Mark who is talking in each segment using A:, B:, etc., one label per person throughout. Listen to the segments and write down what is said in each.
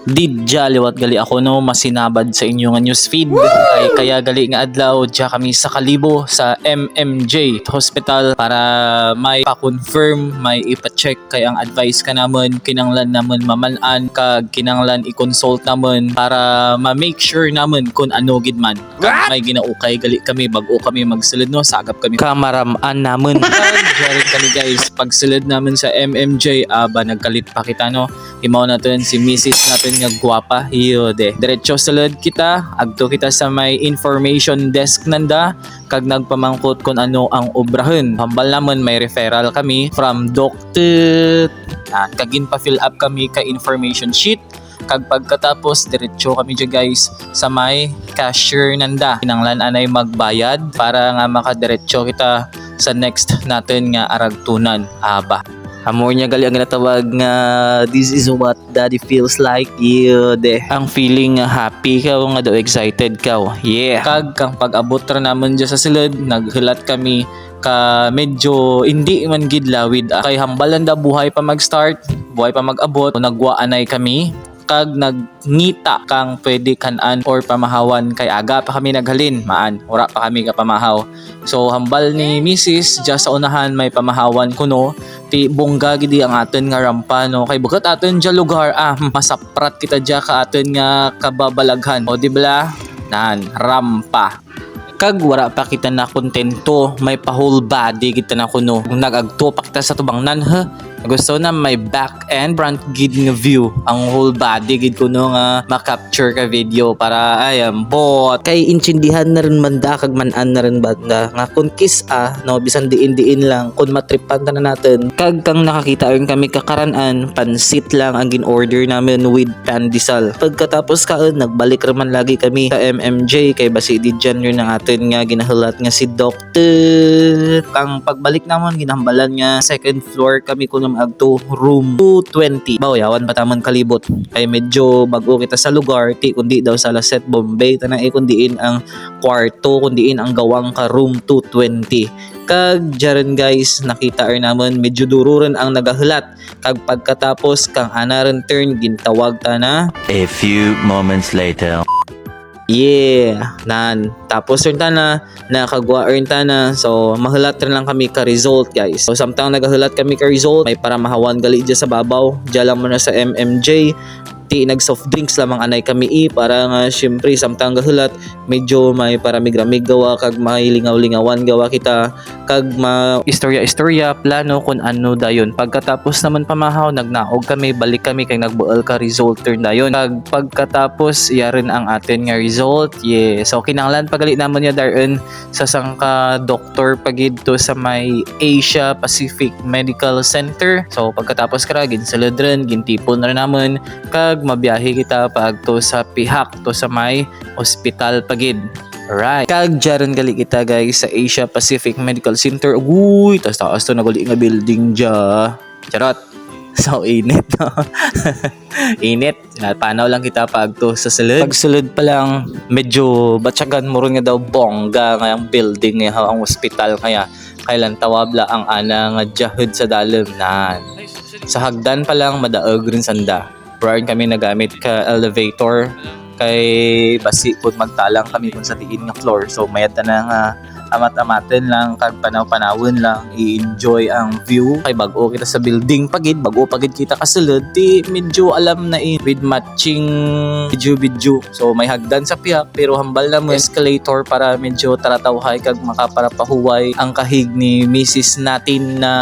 A: Didja liwat gali ako no masinabad sa inyo nga newsfeed kaya gali nga adlaw dya kami sa Kalibo sa MMJ Hospital para may pa-confirm, may ipa-check kay ang advice ka namon kinanglan namon mamalan kag kinanglan i-consult namon para ma-make sure namon kung ano gid man. Kag may ginaukay gali kami bag-o kami magsulod no sagap kami kamaraman namon. Kag kami guys pagsulod namon sa MMJ nagkalit pa kita no. Imaw natin si Mrs. natin nga gwapa de diretso sulod kita agto kita sa may information desk nanda kag nagpamangkot kung ano ang obrahon hambal namon may referral kami from doctor kagin pa fill up kami ka information sheet kag pagkatapos diretso kami dyan guys sa may cashier nanda kinanglan anay magbayad para nga makadiretso kita sa next natin nga aragtunan Amor niya gali ang ginatawag nga this is what daddy feels like de ang feeling nga happy ka nga daw excited ka kag kang pag-abot ra namon dyan sa silid naghulat kami ka medyo hindi man gid lawid kay hambalan da buhay pa mag-start buhay pa mag-abot nagwaanay kami kag nagngita kang pwede kanan or pamahawan kay aga pa kami naghalin ura pa kami ka pamahaw so hambal ni Mrs. Just sa unahan may pamahawan kuno ti bongga gidi ang aton nga rampa no kay bukat aton dya lugar masaprat kita dya ka aton nga kababalaghan o di bala rampa kag wala pa kita na kontento may pa whole body kita na kuno nagagto pa kita sa tubangnan gusto na may back and front gid nga view ang whole body gid kuno nga ma-capture ka video para bot kay intindihan na rin manda kag manan na rin banda nga kun kiss no bisan diin lang kun matripan na natin kag kang nakakita rin kami kakaranan pansit lang ang gin-order namin with pandesal pagkatapos kaon nagbalik raman lagi kami sa MMJ kay basi di dyan yun ang atin nga ginahulat nga si doctor kang pagbalik namon ginambalan nga second floor kami kuno agto room 220 yawan patamon kalibot kay medyo bago kita sa lugar ti kundi daw sa Laset Bombay tanang kundiin ang kwarto kundiin ang gawang ka room 220 kag jaran guys nakita namon medyo dururon ang nagahulat kag pagkatapos kang anaran turn gintawag ta na
B: a few moments later
A: tapos rin na nakagwa rin na so mahulat rin lang kami ka result guys so samtang nagahulat kami ka result may para mahawan gali dyan sa babaw dyan lang muna sa MMJ ti nag soft drinks lamang anay kami para nga syempre samtang gahulat medyo may para migramig gawa kag may lingaw-lingawan gawa kita kag istorya plano kung ano dayon pagkatapos naman pamahaw nagnaog kami balik kami kay nagbuol ka result turn dayon kag pagkatapos yarin ang atin nga result so kinanglan pagali namon niya daron sa sangka doktor pagid to sa may Asia Pacific Medical Center so pagkatapos kara ginsulod rin gintipon rin namon kag mabiyahe kita paagto sa Pihak to sa may ospital pagid. Alright. Kag jaron gali kita guys sa Asia Pacific Medical Center. Taas to naguli nga building dya. Charot. So init no. Init. Panaw lang kita paagto sa sulod. Pag sulod pa lang medyo batyagan mo rin nga daw bongga nga ang building nga ang ospital kaya kailan tawabla ang ana nga jahud sa dalem Sa hagdan pa lang madaog rin sanda. Prior kami nagamit ka elevator kay basi kung magtalang kami kung sa diin nga floor so mayad na nga amat-amaten lang kag panaw-panawon lang i-enjoy ang view kay bag-o kita sa building bago pagid kita kasulod ti medyo alam na with matching video so may hagdan sa Pihak pero hambal na mo escalator para medyo taratawhay kag makaparapahuway ang kahig ni Mrs. natin na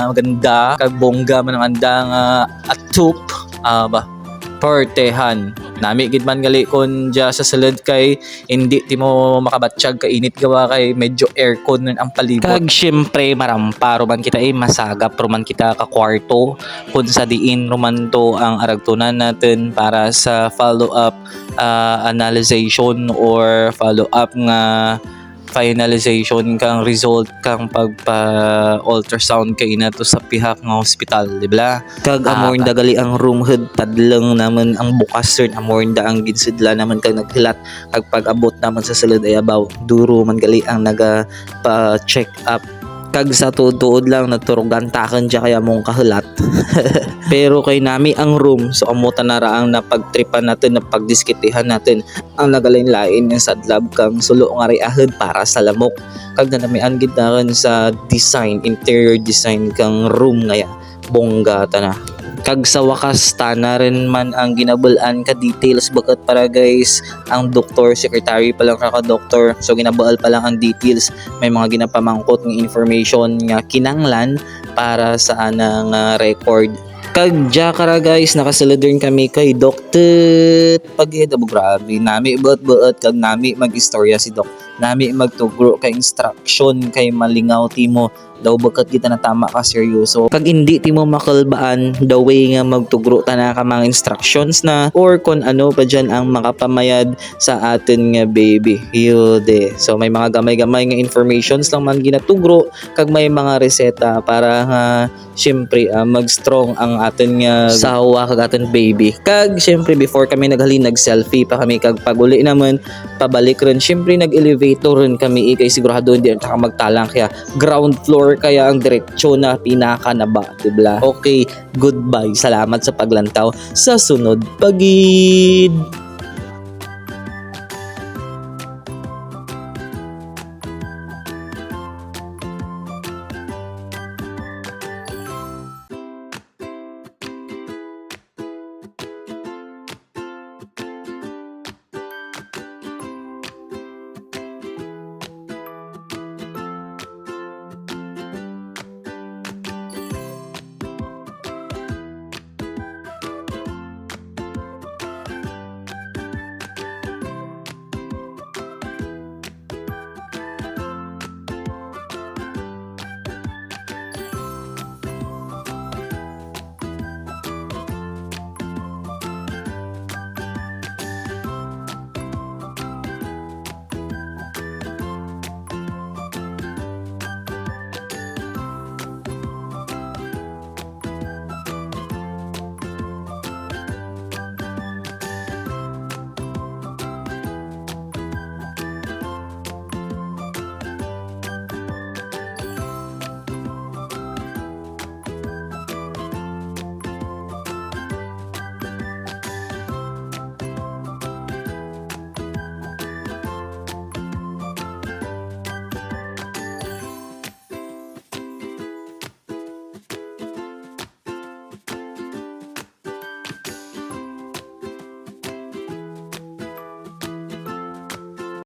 A: maganda kag bongga man ang anda nga atup portehan nami gid man gali kon dya sa sulod kay hindi ti mo makabatsyag ka init gawa kay medyo aircon ang palibot kag syempre marampa man kita masagap man kita ka kwarto kun sa diin man to ang aragtunan natin para sa follow up analyzation or follow up nga finalization kang result kang pagpa-ultrasound kay na to sa Pihak nga hospital, di ba? Kag amor dagali ang room hood padlang naman ang bukas sir amor da ang ginsidla naman kag naghilat kag pag-abot naman sa sulod ay abaw duro man gali ang naga pa check up
C: Kag sa tuod lang naturugantakan dya kaya mong kahulat. Pero kay nami ang room, so amutan na raang napagtripan natin, napagdiskitihan natin ang nagalain-lain ng sadlab kang sulo nga riahod para sa lamok. Kag nanamian gid nakan sa design, interior design kang room ngaya bongga ta na. Kag sa wakas tana rin man ang ginabulan ka details bakat para guys ang doktor, secretary pa lang ka doktor, so ginabual pa lang ang details, may mga ginapamangkot ng information nga kinanglan para sa anang record. Kag dya kara guys nakasulod rin kami kay Doktor pagida mo grabe nami buot kag nami mag-istorya si Dok, nami magtugro kay instruction kay malingaw timo daw bakat kita na tama ka seryoso. Kag hindi timo makalbaan the way nga magtugro ta na ka mga instructions na or kon ano pa dyan ang makapamayad sa atin nga baby. Yude. So may mga gamay-gamay nga informations lang man ginatugro kag may mga reseta para syempre mag-strong ang atin nga sawa kag atin baby. Kag syempre before kami naghalin nag-selfie pa kami kag paguli naman pabalik rin syempre nag-elevator rin kami kay sigurado hindi ta magtalang kaya ground floor kaya ang diretsyo na pinaka na ba, diba? Okay, goodbye. Salamat sa paglantaw sa sunod pagid.